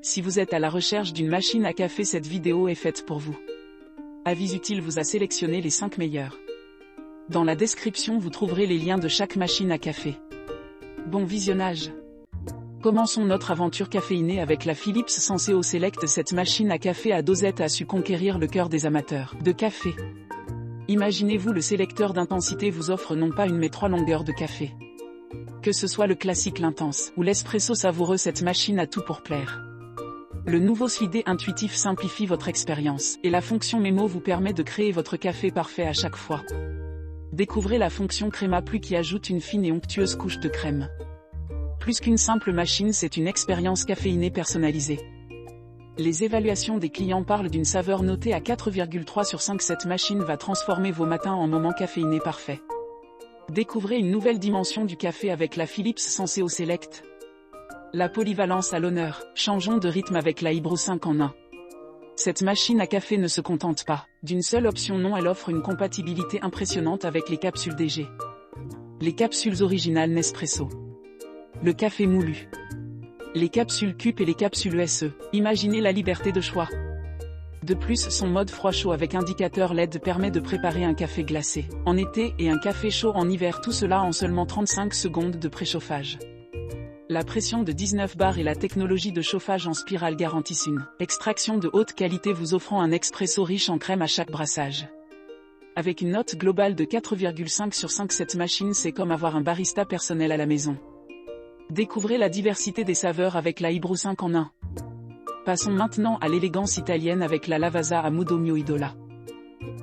Si vous êtes à la recherche d'une machine à café, cette vidéo est faite pour vous. Avis Utile vous a sélectionné les 5 meilleurs. Dans la description vous trouverez les liens de chaque machine à café. Bon visionnage. Commençons notre aventure caféinée avec la Philips Senseo Select. Cette machine à café à dosette a su conquérir le cœur des amateurs de café. Imaginez-vous, le sélecteur d'intensité vous offre non pas une mais 3 longueurs de café. Que ce soit le classique, l'intense ou l'espresso savoureux, cette machine a tout pour plaire. Le nouveau slidé intuitif simplifie votre expérience, et la fonction mémo vous permet de créer votre café parfait à chaque fois. Découvrez la fonction Créma Plus qui ajoute une fine et onctueuse couche de crème. Plus qu'une simple machine, c'est une expérience caféinée personnalisée. Les évaluations des clients parlent d'une saveur notée à 4,3 sur 5. Cette machine va transformer vos matins en moments caféinés parfaits. Découvrez une nouvelle dimension du café avec la Philips Senseo Select. La polyvalence à l'honneur, changeons de rythme avec la Hybro 5 en 1. Cette machine à café ne se contente pas d'une seule option, non, elle offre une compatibilité impressionnante avec les capsules DG, les capsules originales Nespresso, le café moulu, les capsules CUP et les capsules ESE. Imaginez la liberté de choix. De plus, son mode froid-chaud avec indicateur LED permet de préparer un café glacé en été et un café chaud en hiver, tout cela en seulement 35 secondes de préchauffage. La pression de 19 bars et la technologie de chauffage en spirale garantissent une extraction de haute qualité vous offrant un expresso riche en crème à chaque brassage. Avec une note globale de 4,5 sur 5, cette machine, c'est comme avoir un barista personnel à la maison. Découvrez la diversité des saveurs avec la Hybro 5 en 1. Passons maintenant à l'élégance italienne avec la Lavazza a Modo Mio Idola.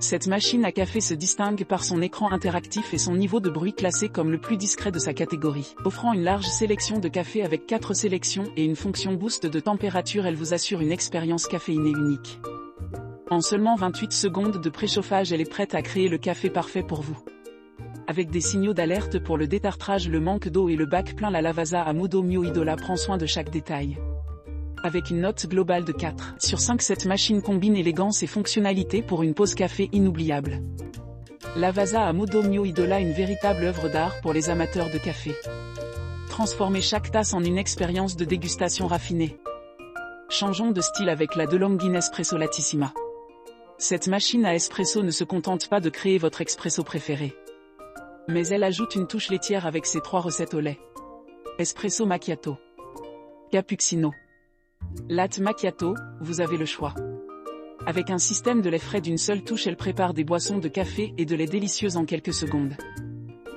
Cette machine à café se distingue par son écran interactif et son niveau de bruit classé comme le plus discret de sa catégorie. Offrant une large sélection de café avec 4 sélections et une fonction boost de température, elle vous assure une expérience caféinée unique. En seulement 28 secondes de préchauffage, elle est prête à créer le café parfait pour vous. Avec des signaux d'alerte pour le détartrage, le manque d'eau et le bac plein, la Lavazza a Modo Mio Idola prend soin de chaque détail. Avec une note globale de 4 sur 5, cette machine combine élégance et fonctionnalité pour une pause café inoubliable. Lavazza a Modo Mio Idola, une véritable œuvre d'art pour les amateurs de café. Transformez chaque tasse en une expérience de dégustation raffinée. Changeons de style avec la DeLonghi Nespresso Latissima. Cette machine à espresso ne se contente pas de créer votre expresso préféré, mais elle ajoute une touche laitière avec ses 3 recettes au lait. Espresso macchiato, cappuccino, latte macchiato, vous avez le choix. Avec un système de lait frais d'une seule touche, elle prépare des boissons de café et de lait délicieuses en quelques secondes.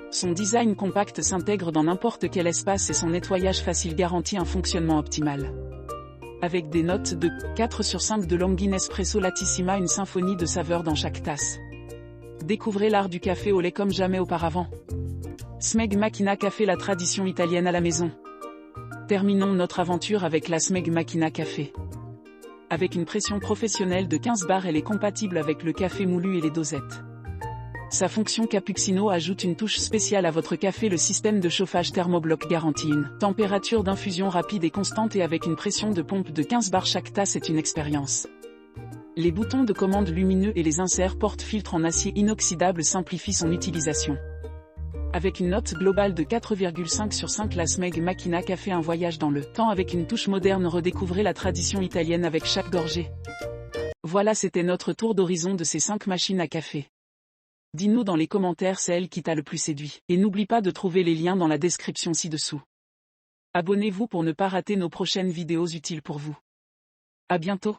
Son design compact s'intègre dans n'importe quel espace et son nettoyage facile garantit un fonctionnement optimal. Avec des notes de 4 sur 5 de DeLonghi Nespresso Latissima, une symphonie de saveurs dans chaque tasse. Découvrez l'art du café au lait comme jamais auparavant. Smeg Machina Café, la tradition italienne à la maison. Terminons notre aventure avec la Smeg Machina Café. Avec une pression professionnelle de 15 bars, elle est compatible avec le café moulu et les dosettes. Sa fonction cappuccino ajoute une touche spéciale à votre café. Le système de chauffage thermobloc garantit une température d'infusion rapide et constante, et avec une pression de pompe de 15 bars, chaque tasse est une expérience. Les boutons de commande lumineux et les inserts porte-filtres en acier inoxydable simplifient son utilisation. Avec une note globale de 4,5 sur 5, la Smeg Machina Café, un voyage dans le temps avec une touche moderne. Redécouvrez la tradition italienne avec chaque gorgée. Voilà, c'était notre tour d'horizon de ces 5 machines à café. Dis-nous dans les commentaires celle qui t'a le plus séduit. Et n'oublie pas de trouver les liens dans la description ci-dessous. Abonnez-vous pour ne pas rater nos prochaines vidéos utiles pour vous. À bientôt.